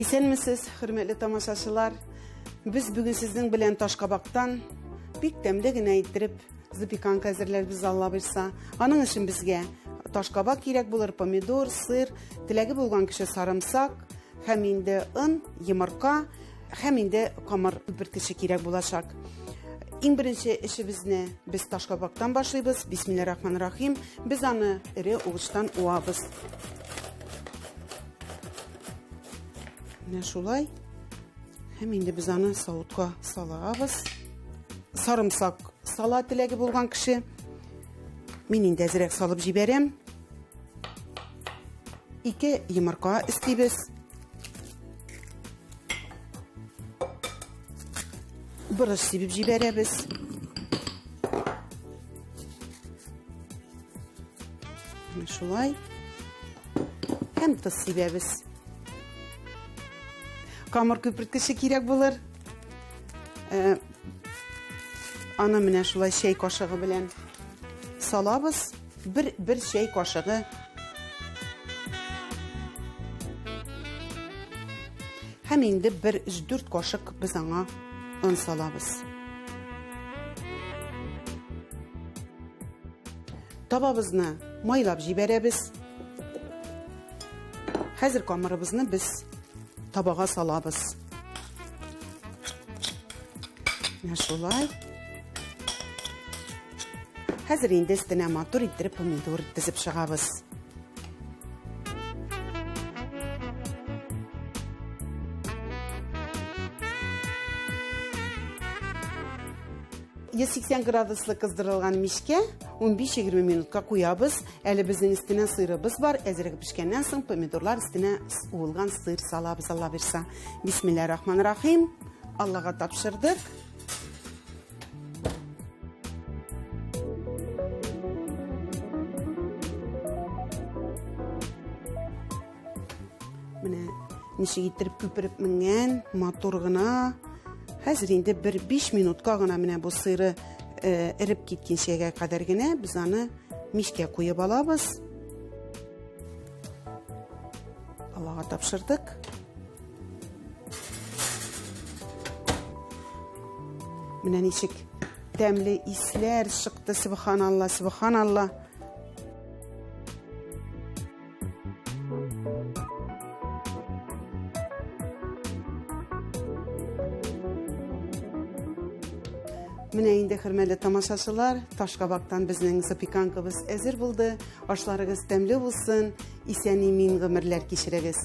Исәнмесез, хөрмәтле тамашачылар? Без бүген сезнең белән Ташкабактан бик тәмле генә иттереп запеканка әзерләрбез, Алла бирса. Аның өчен безгә Ташкабак кирәк булыр, помидор, сыр, теләге булган кеше сарымсак, һәм инде ун, йомырка, һәм инде камыр бөртеше кирәк булачак. Иң беренче эшебезне без Ташкабактан башлыйбыз. Бисмиллаһир-рахманир-рахим. Без аны эре угыштан уабыз. Менә шулай. Һәм инде без аны савытка салабыз. Сарымсак сала теләге булган кеше. Мин инде әзрәк салып җибәрәм. 2 йомырка истибез. Бурыш сибеп җибәрәбез. Менә шулай. Һәм тоз сибәбез. Камыр көпірткіші кирәк булыр. Аны менә шулай шәй кашыгы белән салабыз. Бер шәй кашыгы. Һәм инде 1-4 кашык без аңа ун салабыз. Табабызны майлап җибәрәбез. Хәзер камырыбызны без табаға салабыз. Менә шулай. Хәзер инде өстенә матур иттереп помидор тезеп чыгабыз. ...180 градуслы кыздырылган мишкә 15-20 минутка куябыз. Әле безнең өстенә сырыбыз бар. Әзрәк пешкәннән соң помидорлар өстенә уылган сыр салабыз, Алла бирса. Бисмиллаһир-рахманир-рахим. Аллага тапшырдык. Менә ничек иттереп күпереп менгән, матур гына. Хәзер инде 1-5 минутка гына менә бу сыры эреп киткәнчегә кадәр генә без аны мишкә куеп алабыз. Аллага тапшырдык. Менә ничек тәмле исләр чыкты, субханалла, субханалла. Менә инде хөрмәтле тамашачылар, Ташкабактан безнең запеканкабыз әзер булды. Ашларыгыз тәмле булсын, исән-имин гомерләр кичерегез.